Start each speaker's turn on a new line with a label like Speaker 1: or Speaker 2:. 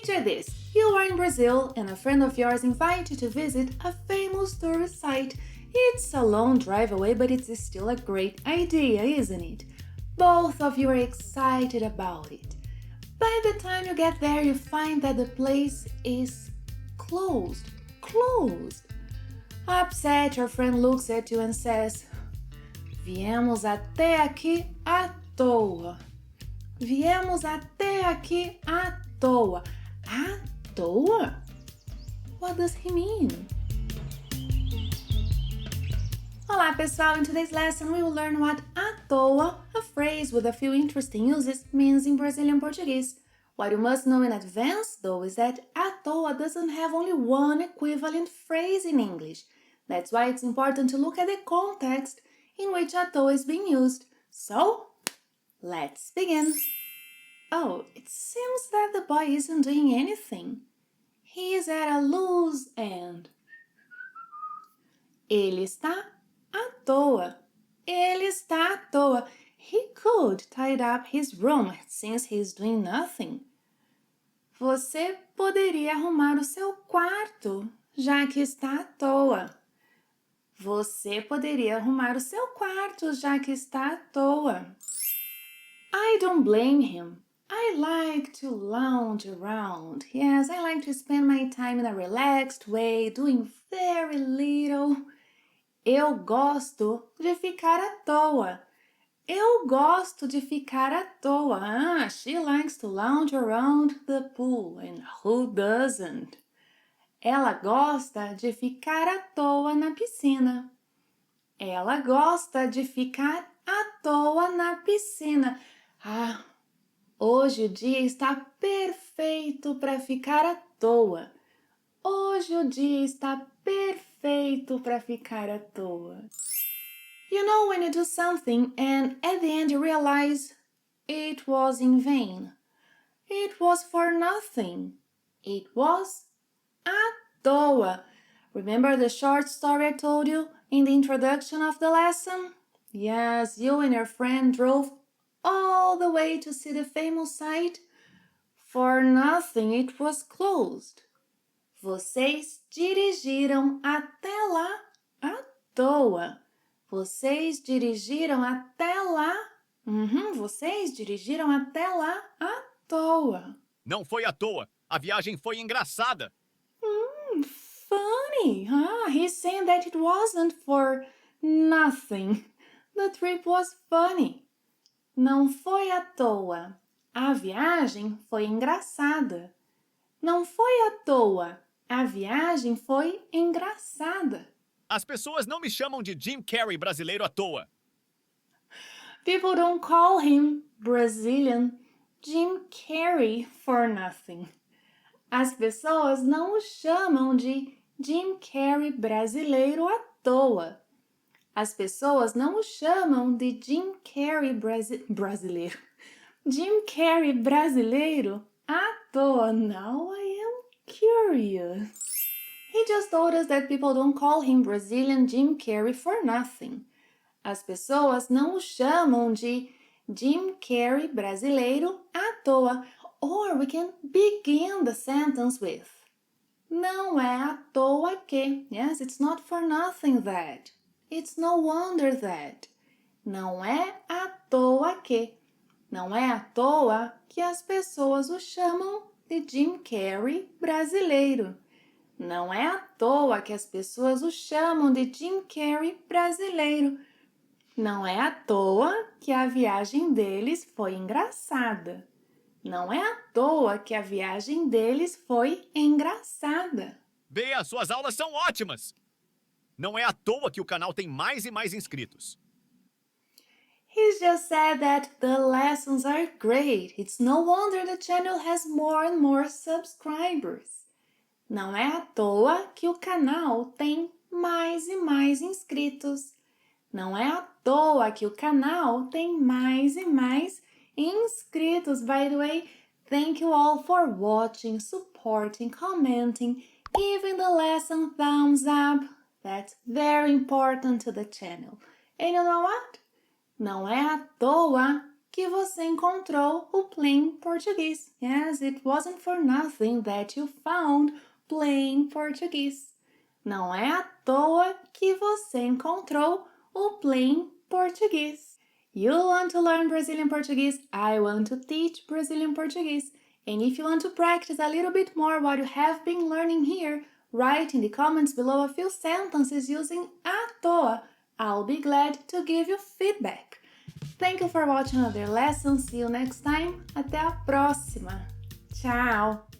Speaker 1: Picture this, you are in Brazil and a friend of yours invites you to visit a famous tourist site. It's a long drive away, but it's still a great idea, isn't it? Both of you are excited about it. By the time you get there, you find that the place is closed. Upset, your friend looks at you and says, "Viemos até aqui à toa. Viemos até aqui à toa." À toa? What does he mean? Olá pessoal, in today's lesson we will learn what à toa, a phrase with a few interesting uses, means in Brazilian Portuguese. What you must know in advance though is that à toa doesn't have only one equivalent phrase in English. That's why it's important to look at the context in which à toa is being used. So, let's begin. Oh, it seems that the boy isn't doing anything. He is at a loose end. Ele está à toa. Ele está à toa. He could tidy up his room since he's doing nothing. Você poderia arrumar o seu quarto, já que está à toa. Você poderia arrumar o seu quarto, já que está à toa. I don't blame him. I like to lounge around. Yes, I like to spend my time in a relaxed way, doing very little. Eu gosto de ficar à toa. Eu gosto de ficar à toa. Ah, she likes to lounge around the pool. And who doesn't? Ela gosta de ficar à toa na piscina. Ela gosta de ficar à toa na piscina. Ah, hoje o dia está perfeito para ficar à toa. Hoje o dia está perfeito para ficar à toa. You know when you do something and at the end you realize it was in vain. It was for nothing. It was à toa. Remember the short story I told you in the introduction of the lesson? Yes, you and your friend drove all the way to see the famous site. For nothing, it was closed. Vocês dirigiram até lá à toa. Vocês dirigiram até lá. Vocês dirigiram até lá à toa.
Speaker 2: Não foi à toa. A viagem foi engraçada.
Speaker 1: Funny, huh? He's saying that it wasn't for nothing. The trip was funny. Não foi à toa. A viagem foi engraçada. Não foi à toa. A viagem foi engraçada.
Speaker 2: As pessoas não me chamam de Jim Carrey brasileiro à toa.
Speaker 1: People don't call him Brazilian Jim Carrey for nothing. As pessoas não o chamam de Jim Carrey brasileiro à toa. As pessoas não o chamam de Jim Carrey brasileiro. Jim Carrey brasileiro à toa. Now I am curious. He just told us that people don't call him Brazilian Jim Carrey for nothing. As pessoas não o chamam de Jim Carrey brasileiro à toa. Or we can begin the sentence with não é à toa que. Yes, it's not for nothing that. It's no wonder that. Não é à toa que. Não é à toa que as pessoas o chamam de Jim Carrey brasileiro. Não é à toa que as pessoas o chamam de Jim Carrey brasileiro. Não é à toa que a viagem deles foi engraçada. Não é à toa que a viagem deles foi engraçada.
Speaker 2: Bea, suas aulas são ótimas! Não é à toa que o canal tem mais e mais inscritos.
Speaker 1: He just said that the lessons are great. It's no wonder the channel has more and more subscribers. Não é à toa que o canal tem mais e mais inscritos. Não é à toa que o canal tem mais e mais inscritos. By the way, thank you all for watching, supporting, commenting, giving the lesson thumbs up. That's very important to the channel. And you know what? Não é à toa que você encontrou o plain português. Yes, it wasn't for nothing that you found plain Portuguese. Não é à toa que você encontrou o plain português. You want to learn Brazilian Portuguese? I want to teach Brazilian Portuguese. And if you want to practice a little bit more what you have been learning here, write in the comments below a few sentences using à toa. I'll be glad to give you feedback. Thank you for watching another lesson. See you next time. Até a próxima. Tchau!